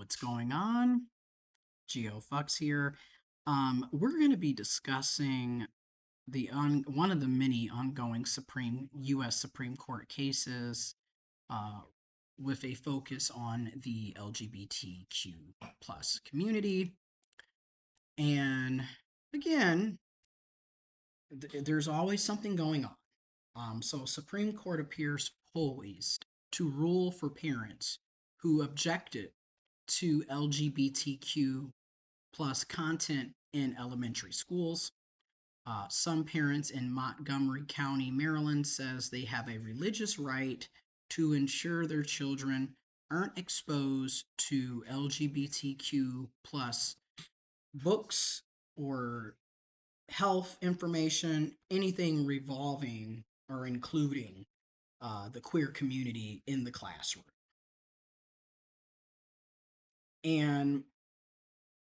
What's going on? GeoFux here. We're going to be discussing one of the many ongoing U.S. Supreme Court cases uh, with a focus on the LGBTQ plus community. And again, there's always something going on. So Supreme Court appears poised to rule for parents who objected to LGBTQ plus content in elementary schools. Some parents in Montgomery County, Maryland, says they have a religious right to ensure their children aren't exposed to LGBTQ plus books or health information, anything revolving or including the queer community in the classroom. And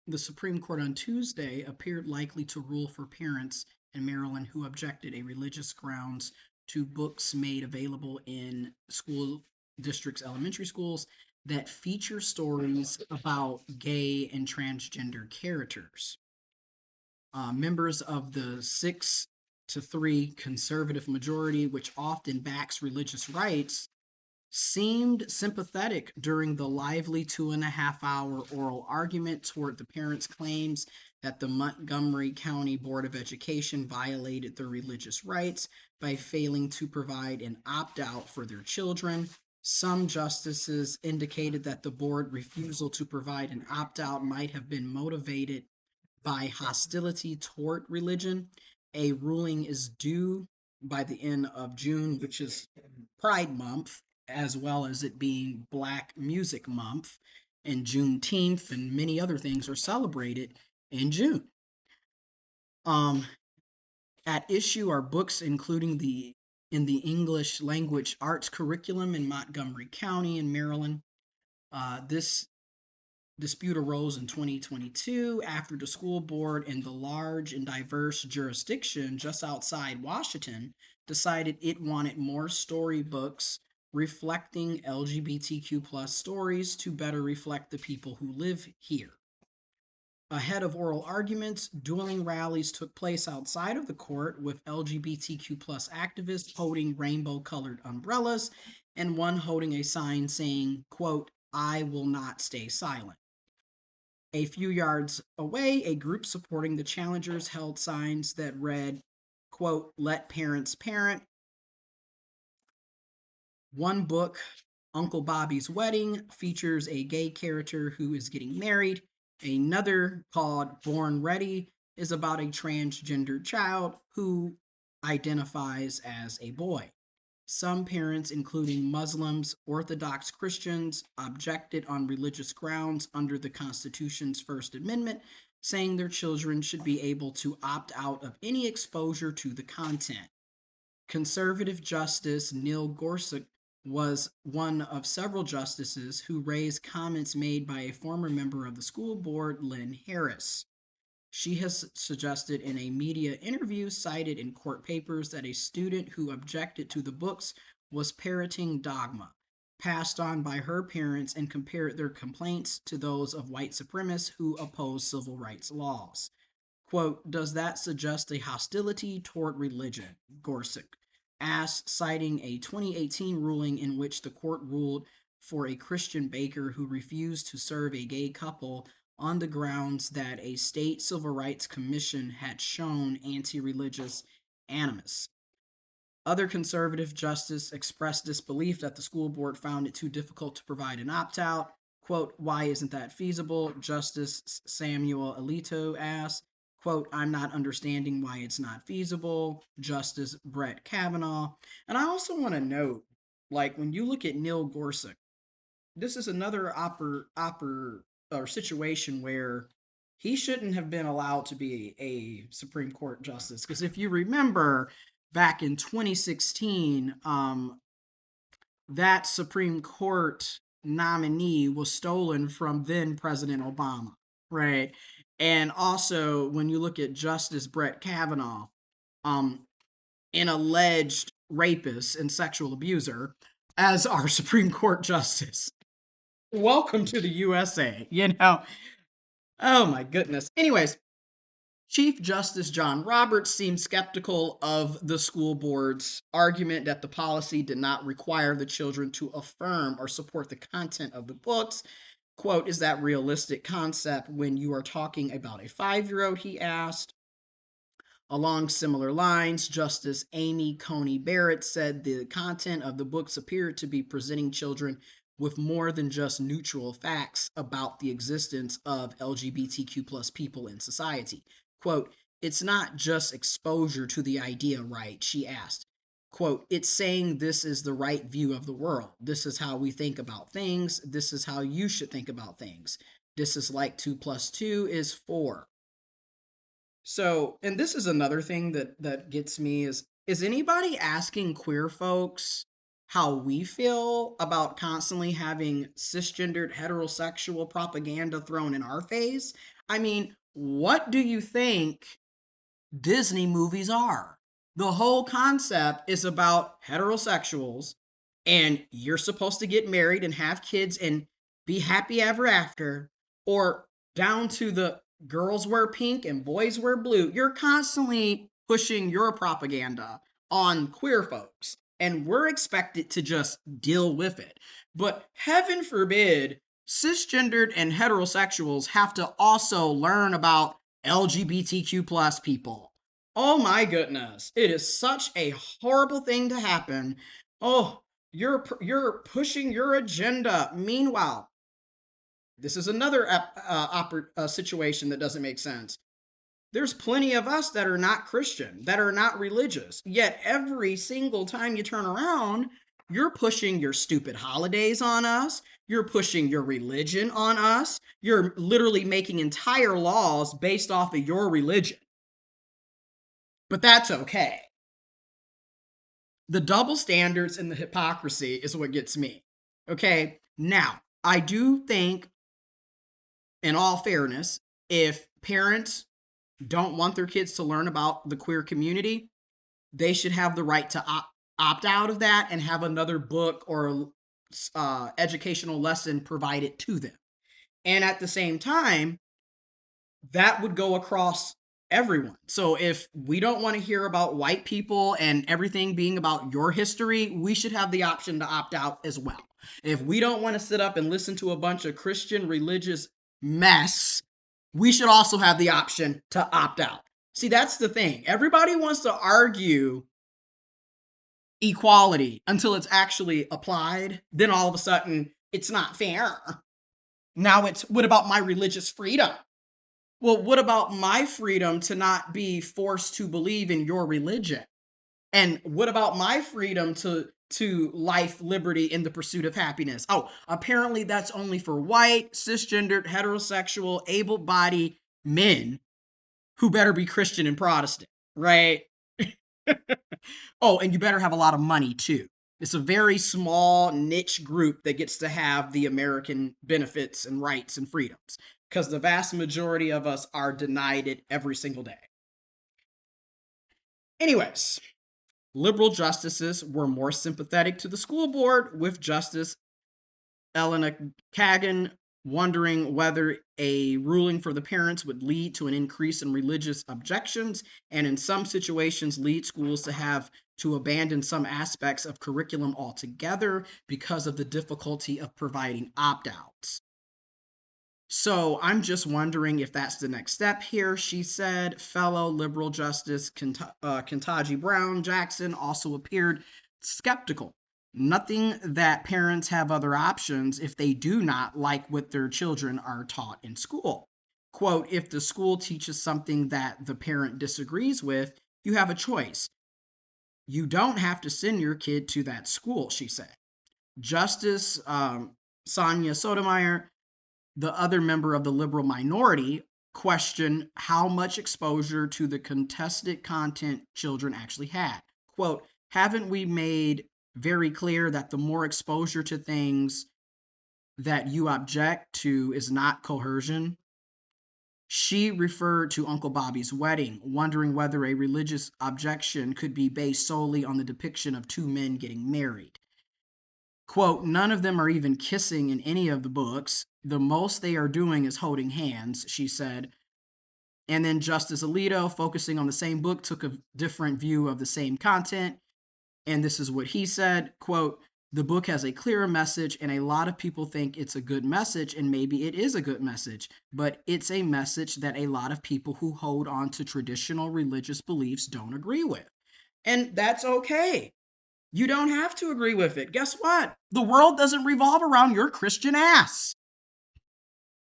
the Supreme Court on Tuesday appeared likely to rule for parents in Maryland who objected a religious grounds to books made available in school districts' elementary schools that feature stories about gay and transgender characters. Members of the 6-3 conservative majority, which often backs religious rights, seemed sympathetic during the lively 2.5 hour oral argument toward the parents' claims that the Montgomery County Board of Education violated their religious rights by failing to provide an opt out for their children. Some justices indicated that the board refusal to provide an opt out might have been motivated by hostility toward religion. A ruling is due by the end of June, which is Pride Month, as well as it being Black Music Month and Juneteenth, and many other things are celebrated in June. At issue are books including in the English language arts curriculum in Montgomery County in Maryland. This dispute arose in 2022 after the school board in the large and diverse jurisdiction just outside Washington decided it wanted more storybooks reflecting LGBTQ plus stories to better reflect the people who live here. Ahead of oral arguments, dueling rallies took place outside of the court with LGBTQ plus activists holding rainbow colored umbrellas and one holding a sign saying, quote, "I will not stay silent." A few yards away, a group supporting the challengers held signs that read, quote, "Let parents parent." One book, Uncle Bobby's Wedding, features a gay character who is getting married. Another, called Born Ready, is about a transgender child who identifies as a boy. Some parents, including Muslims, Orthodox Christians, objected on religious grounds under the Constitution's First Amendment, saying their children should be able to opt out of any exposure to the content. Conservative Justice Neil Gorsuch was one of several justices who raised comments made by a former member of the school board, Lynn Harris. She has suggested in a media interview cited in court papers that a student who objected to the books was parroting dogma passed on by her parents and compared their complaints to those of white supremacists who oppose civil rights laws. Quote, "Does that suggest a hostility toward religion?" Gorsuch asked, citing a 2018 ruling in which the court ruled for a Christian baker who refused to serve a gay couple on the grounds that a state civil rights commission had shown anti-religious animus. Other conservative justices expressed disbelief that the school board found it too difficult to provide an opt-out. Quote, "Why isn't that feasible?" Justice Samuel Alito asked. Quote, "I'm not understanding why it's not feasible." Justice Brett Kavanaugh. And I also want to note, like, when you look at Neil Gorsuch, this is another or situation where he shouldn't have been allowed to be a Supreme Court justice. Because if you remember back in 2016, that Supreme Court nominee was stolen from then President Obama, right? And also, when you look at Justice Brett Kavanaugh, um, an alleged rapist and sexual abuser, as our Supreme Court justice. Welcome to the USA, you know? Oh my goodness. Anyways, Chief Justice John Roberts seemed skeptical of the school board's argument that the policy did not require the children to affirm or support the content of the books. Quote, is that realistic concept when you are talking about a 5-year-old? He asked. Along similar lines, Justice Amy Coney Barrett said the content of the books appeared to be presenting children with more than just neutral facts about the existence of LGBTQ plus people in society. Quote, it's not just exposure to the idea, right? She asked. Quote, it's saying this is the right view of the world. This is how we think about things. This is how you should think about things. This is like 2 plus 2 is 4. So, and this is another thing that gets me is anybody asking queer folks how we feel about constantly having cisgendered heterosexual propaganda thrown in our face? I mean, what do you think Disney movies are? The whole concept is about heterosexuals, and you're supposed to get married and have kids and be happy ever after, or down to the girls wear pink and boys wear blue. You're constantly pushing your propaganda on queer folks, and we're expected to just deal with it. But heaven forbid, cisgendered and heterosexuals have to also learn about LGBTQ plus people. Oh my goodness. It is such a horrible thing to happen. Oh, you're pushing your agenda. Meanwhile, this is another situation that doesn't make sense. There's plenty of us that are not Christian, that are not religious. Yet every single time you turn around, you're pushing your stupid holidays on us. You're pushing your religion on us. You're literally making entire laws based off of your religion. But that's okay. The double standards and the hypocrisy is what gets me. Okay. Now, I do think, in all fairness, if parents don't want their kids to learn about the queer community, they should have the right to opt out of that and have another book or educational lesson provided to them. And at the same time, that would go across everyone. So if we don't want to hear about white people and everything being about your history, we should have the option to opt out as well. If we don't want to sit up and listen to a bunch of Christian religious mess, we should also have the option to opt out. See, that's the thing. Everybody wants to argue equality until it's actually applied. Then all of a sudden, it's not fair. Now it's, what about my religious freedom? Well, what about my freedom to not be forced to believe in your religion? And what about my freedom to life, liberty, and the pursuit of happiness? Oh, apparently that's only for white, cisgendered, heterosexual, able-bodied men who better be Christian and Protestant, right? Oh, and you better have a lot of money too. It's a very small niche group that gets to have the American benefits and rights and freedoms, because the vast majority of us are denied it every single day. Anyways, liberal justices were more sympathetic to the school board, with Justice Elena Kagan wondering whether a ruling for the parents would lead to an increase in religious objections and in some situations lead schools to have to abandon some aspects of curriculum altogether because of the difficulty of providing opt-outs. So I'm just wondering if that's the next step here, she said. Fellow liberal Justice Ketanji Brown Jackson also appeared skeptical. Nothing that parents have other options if they do not like what their children are taught in school. Quote, if the school teaches something that the parent disagrees with, you have a choice. You don't have to send your kid to that school, she said. Justice Sonia Sotomayor, the other member of the liberal minority, questioned how much exposure to the contested content children actually had. Quote, haven't we made very clear that the more exposure to things that you object to is not coercion? She referred to Uncle Bobby's wedding, wondering whether a religious objection could be based solely on the depiction of two men getting married. Quote, none of them are even kissing in any of the books. The most they are doing is holding hands, she said. And then Justice Alito, focusing on the same book, took a different view of the same content. And this is what he said, quote, the book has a clearer message, and a lot of people think it's a good message, and maybe it is a good message, but it's a message that a lot of people who hold on to traditional religious beliefs don't agree with. And that's okay. You don't have to agree with it. Guess what? The world doesn't revolve around your Christian ass.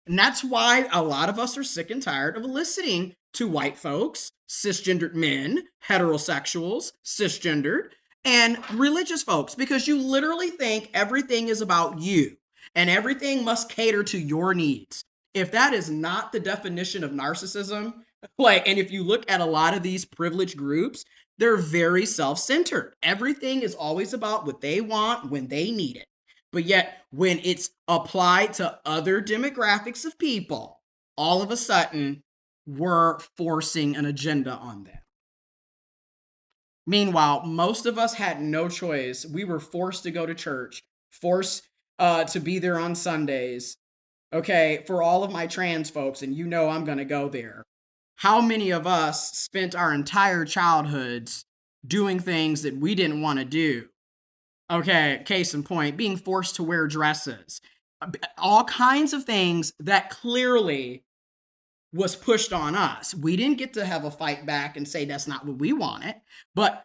And that's why a lot of us are sick and tired of listening to white folks, cisgendered men, heterosexuals, cisgendered, and religious folks, because you literally think everything is about you and everything must cater to your needs. If that is not the definition of narcissism, and if you look at a lot of these privileged groups, they're very self-centered. Everything is always about what they want when they need it. But yet, when it's applied to other demographics of people, all of a sudden, we're forcing an agenda on them. Meanwhile, most of us had no choice. We were forced to go to church, forced to be there on Sundays. Okay, for all of my trans folks, and you know I'm going to go there. How many of us spent our entire childhoods doing things that we didn't want to do? Okay, case in point, being forced to wear dresses. All kinds of things that clearly was pushed on us. We didn't get to have a fight back and say that's not what we wanted. But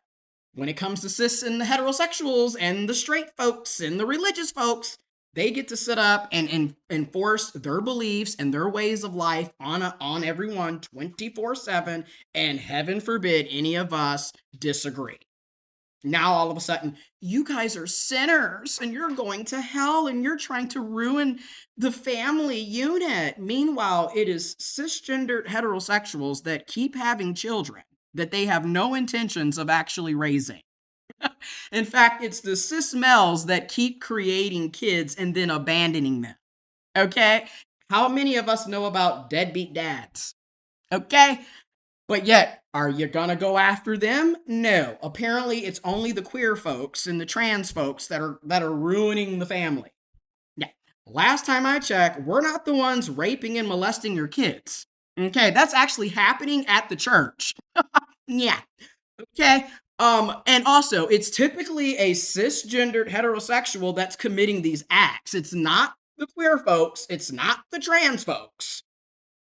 when it comes to cis and the heterosexuals and the straight folks and the religious folks, they get to sit up and enforce their beliefs and their ways of life on everyone 24/7, and heaven forbid any of us disagree. Now all of a sudden, you guys are sinners and you're going to hell and you're trying to ruin the family unit. Meanwhile, it is cisgendered heterosexuals that keep having children that they have no intentions of actually raising. In fact, it's the cis males that keep creating kids and then abandoning them. Okay? How many of us know about deadbeat dads? Okay? But yet, are you gonna go after them? No. Apparently, it's only the queer folks and the trans folks that are ruining the family. Yeah. Last time I checked, we're not the ones raping and molesting your kids. Okay, that's actually happening at the church. Yeah. Okay. And also, it's typically a cisgendered heterosexual that's committing these acts. It's not the queer folks. It's not the trans folks.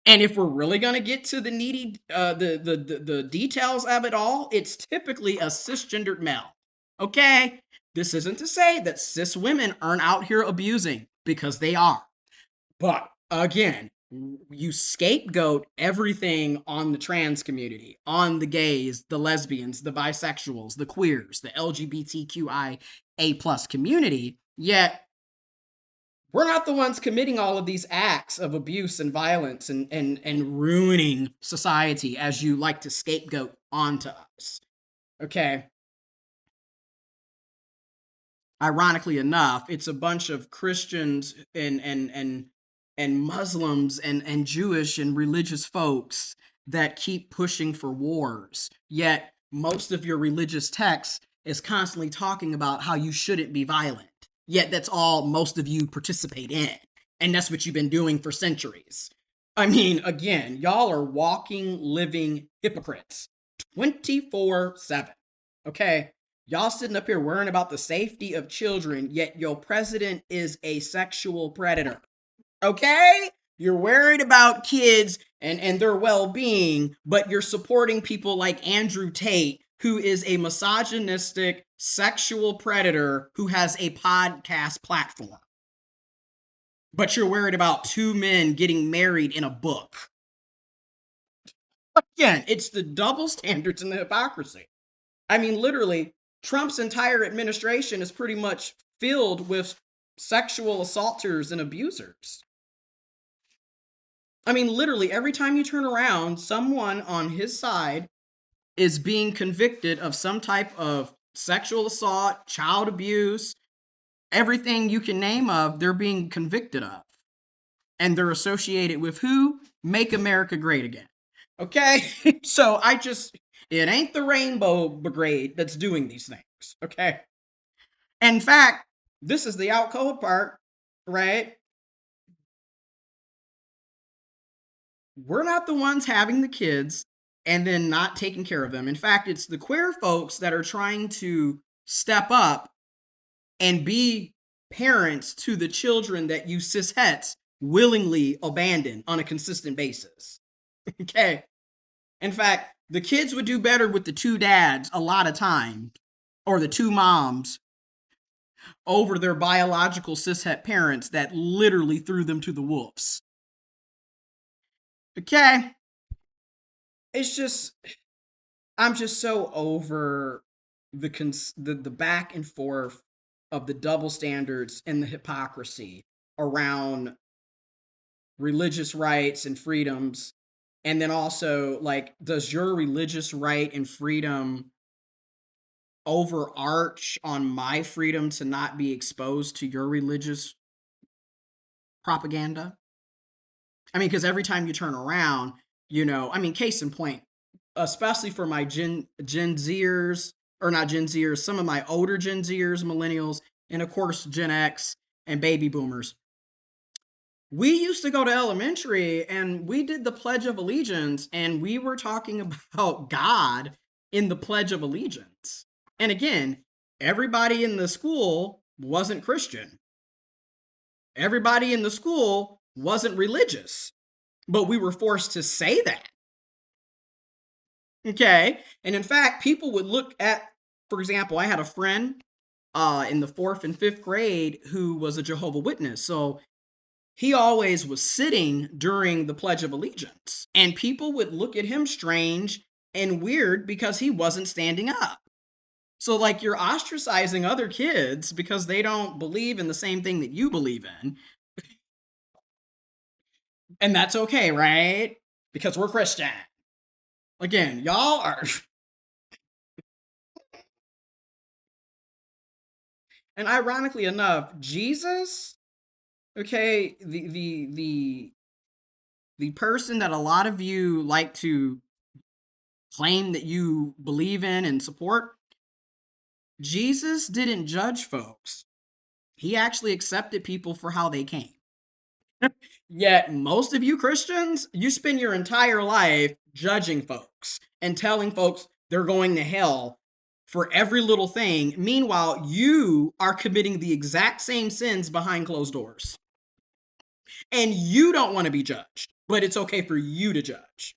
And if we're really going to get to the needy, the details of it all, it's typically a cisgendered male. Okay? This isn't to say that cis women aren't out here abusing, because they are. But again, you scapegoat everything on the trans community, on the gays, the lesbians, the bisexuals, the queers, the LGBTQIA plus community, yet we're not the ones committing all of these acts of abuse and violence and ruining society, as you like to scapegoat onto us. Okay. Ironically enough, it's a bunch of Christians and Muslims and Jewish and religious folks that keep pushing for wars. Yet most of your religious text is constantly talking about how you shouldn't be violent. Yet that's all most of you participate in. And that's what you've been doing for centuries. I mean, again, y'all are walking, living hypocrites 24/7. Okay? Y'all sitting up here worrying about the safety of children, yet your president is a sexual predator. Okay? You're worried about kids and their well-being, but you're supporting people like Andrew Tate, who is a misogynistic sexual predator who has a podcast platform. But you're worried about two men getting married in a book. Again, it's the double standards and the hypocrisy. I mean, literally, Trump's entire administration is pretty much filled with sexual assaulters and abusers. I mean, literally, every time you turn around, someone on his side is being convicted of some type of sexual assault, child abuse, everything you can name of, they're being convicted of. And they're associated with who? Make America Great Again. Okay? So it ain't the Rainbow Brigade that's doing these things. Okay? In fact, This is the out cold part, right? We're not the ones having the kids and then not taking care of them. In fact, it's the queer folks that are trying to step up and be parents to the children that you cishets willingly abandon on a consistent basis. Okay. In fact, the kids would do better with the two dads a lot of times, or the two moms, over their biological cishet parents that literally threw them to the wolves. Okay. It's just, I'm just so over the back and forth of the double standards and the hypocrisy around religious rights and freedoms. And then also, like, does your religious right and freedom overarch on my freedom to not be exposed to your religious propaganda? I mean, because every time you turn around, I mean, case in point, especially for my Gen Zers, or not Gen Zers, some of my older Gen Zers, millennials, and of course Gen X and baby boomers. We used to go to elementary and we did the Pledge of Allegiance, and we were talking about God in the Pledge of Allegiance. And again, everybody in the school wasn't Christian. Everybody in the school wasn't religious, but we were forced to say that. Okay. And in fact, people would look at, for example, I had a friend in the fourth and fifth grade who was a Jehovah Witness. So he always was sitting during the Pledge of Allegiance, and people would look at him strange and weird because he wasn't standing up. So, like, you're ostracizing other kids because they don't believe in the same thing that you believe in. And that's okay, right? Because we're Christian. Again, y'all are. And ironically enough, Jesus, okay, the person that a lot of you like to claim that you believe in and support, Jesus didn't judge folks. He actually accepted people for how they came. Yet most of you Christians, you spend your entire life judging folks and telling folks they're going to hell for every little thing. Meanwhile, you are committing the exact same sins behind closed doors. And you don't want to be judged, but it's okay for you to judge.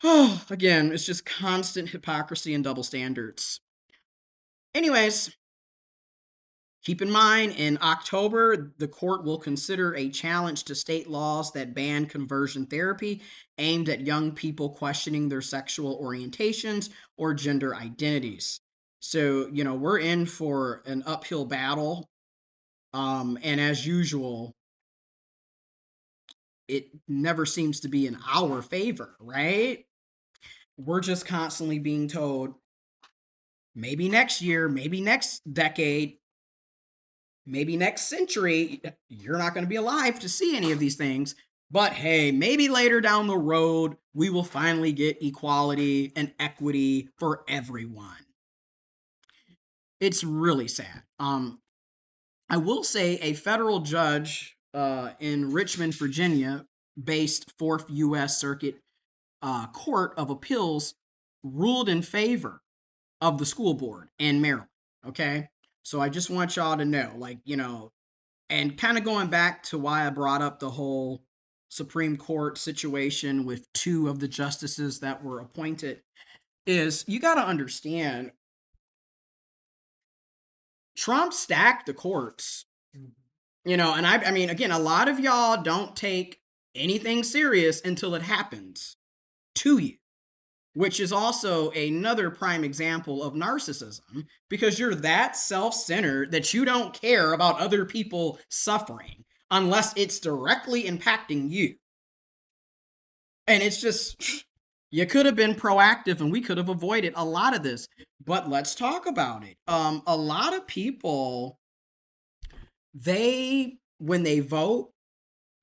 Oh, again, it's just constant hypocrisy and double standards. Anyways, keep in mind, in October, the court will consider a challenge to state laws that ban conversion therapy aimed at young people questioning their sexual orientations or gender identities. So, we're in for an uphill battle. And as usual, it never seems to be in our favor, right? We're just constantly being told maybe next year, maybe next decade, maybe next century, you're not going to be alive to see any of these things. But hey, maybe later down the road, we will finally get equality and equity for everyone. It's really sad. I will say a federal judge in Richmond, Virginia, based Fourth U.S. Circuit Court of Appeals, ruled in favor of the school board in Maryland. Okay. So I just want y'all to know, like, and kind of going back to why I brought up the whole Supreme Court situation with two of the justices that were appointed, is you got to understand Trump stacked the courts, and I mean, again, a lot of y'all don't take anything serious until it happens to you, which is also another prime example of narcissism, because you're that self-centered that you don't care about other people suffering unless it's directly impacting you. And it's just, you could have been proactive and we could have avoided a lot of this. But let's talk about it. A lot of people, when they vote,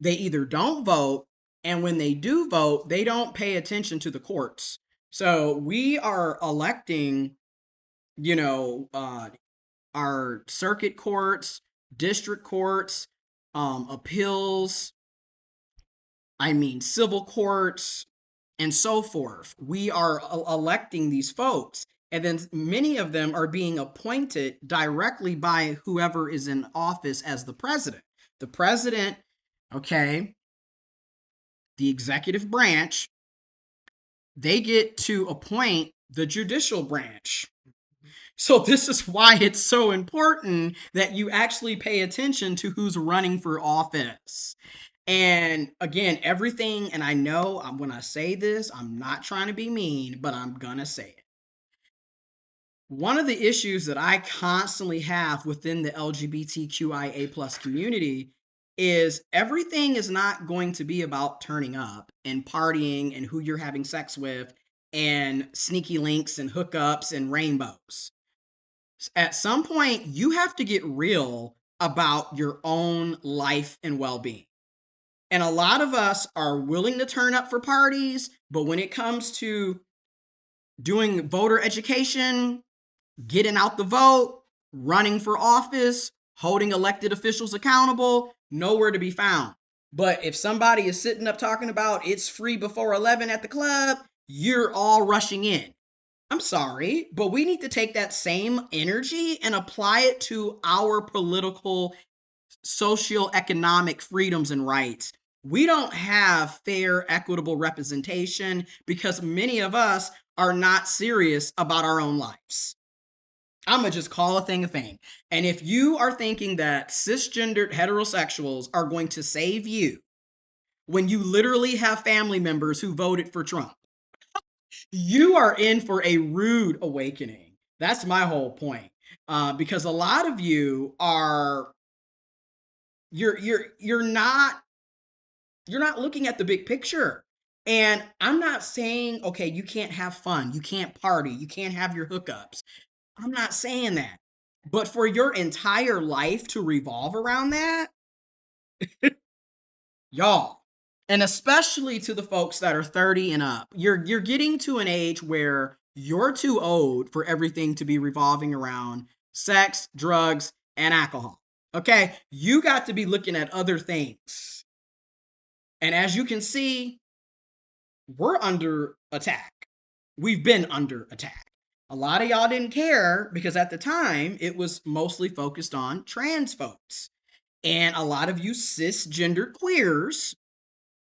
they either don't vote, and when they do vote, they don't pay attention to the courts. So we are electing, you know, uh, our circuit courts, district courts, appeals, civil courts, and so forth. We are electing these folks. And then many of them are being appointed directly by whoever is in office as the president. The president, okay, the executive branch, they get to appoint the judicial branch. So this is why it's so important that you actually pay attention to who's running for office. And again, everything, and I know when I say this, I'm not trying to be mean, but I'm gonna say it. One of the issues that I constantly have within the LGBTQIA plus community is everything is not going to be about turning up and partying and who you're having sex with and sneaky links and hookups and rainbows. At some point, you have to get real about your own life and well-being. And a lot of us are willing to turn up for parties, but when it comes to doing voter education, getting out the vote, running for office, holding elected officials accountable, nowhere to be found. But if somebody is sitting up talking about it's free before 11 at the club, you're all rushing in. I'm sorry, but we need to take that same energy and apply it to our political, socioeconomic freedoms and rights. We don't have fair, equitable representation because many of us are not serious about our own lives. I'm going to just call a thing. And if you are thinking that cisgendered heterosexuals are going to save you when you literally have family members who voted for Trump, you are in for a rude awakening. That's my whole point. Because a lot of you are you're not looking at the big picture. And I'm not saying, okay, you can't have fun, you can't party, you can't have your hookups. I'm not saying that. But for your entire life to revolve around that, y'all, and especially to the folks that are 30 and up, you're getting to an age where you're too old for everything to be revolving around sex, drugs, and alcohol. Okay? You got to be looking at other things. And as you can see, we're under attack. We've been under attack. A lot of y'all didn't care because at the time it was mostly focused on trans folks. And a lot of you cisgender queers,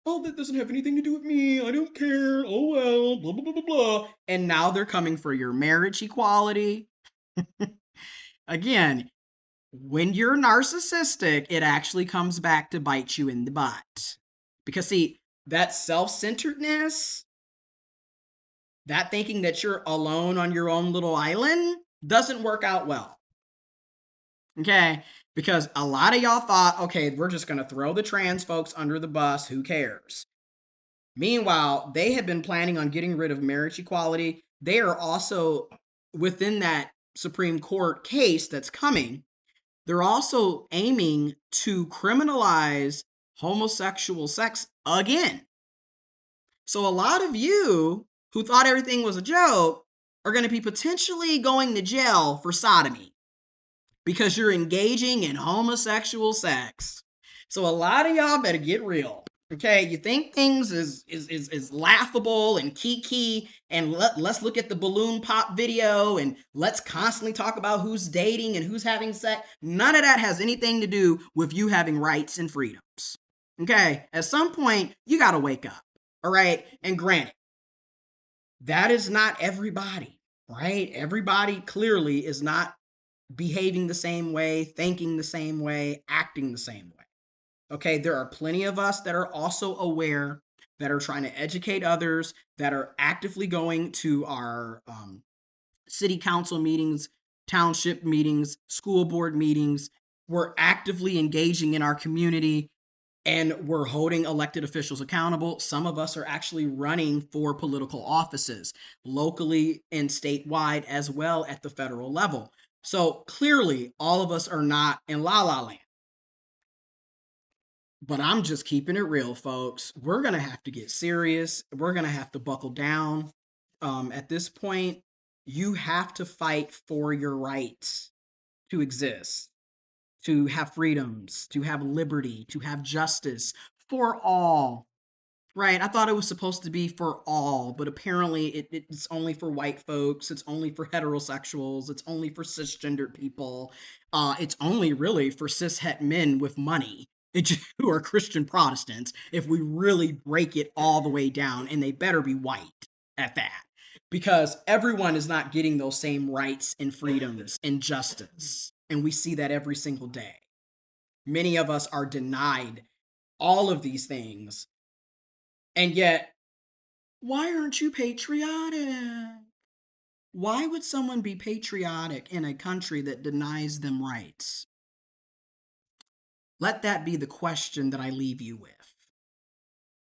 oh, that doesn't have anything to do with me. I don't care. Oh, well, blah, blah, blah, blah, blah. And now they're coming for your marriage equality. Again, when you're narcissistic, it actually comes back to bite you in the butt. Because, see, that self-centeredness, that thinking that you're alone on your own little island doesn't work out well. Okay? Because a lot of y'all thought, okay, we're just going to throw the trans folks under the bus. Who cares? Meanwhile, they had been planning on getting rid of marriage equality. They are also within that Supreme Court case that's coming. They're also aiming to criminalize homosexual sex again. So a lot of you who thought everything was a joke are going to be potentially going to jail for sodomy because you're engaging in homosexual sex. So a lot of y'all better get real. Okay, you think things is laughable and kiki, and let's look at the balloon pop video and let's constantly talk about who's dating and who's having sex. None of that has anything to do with you having rights and freedoms. Okay, at some point, you got to wake up. All right, and granted, that is not everybody, right? Everybody clearly is not behaving the same way, thinking the same way, acting the same way. Okay, there are plenty of us that are also aware, that are trying to educate others, that are actively going to our city council meetings, township meetings, school board meetings. We're actively engaging in our community and we're holding elected officials accountable. Some of us are actually running for political offices locally and statewide as well at the federal level. So clearly, all of us are not in la la land. But I'm just keeping it real, folks. We're going to have to get serious. We're going to have to buckle down. At this point, you have to fight for your rights. to exist, to have freedoms, to have liberty, to have justice for all. Right. I thought it was supposed to be for all, but apparently it's only for white folks. It's only for heterosexuals. It's only for cisgender people. It's only really for cishet men with money who are Christian Protestants, if we really break it all the way down, and they better be white at that. Because everyone is not getting those same rights and freedoms and justice. And we see that every single day. Many of us are denied all of these things. And yet, why aren't you patriotic? Why would someone be patriotic in a country that denies them rights? Let that be the question that I leave you with.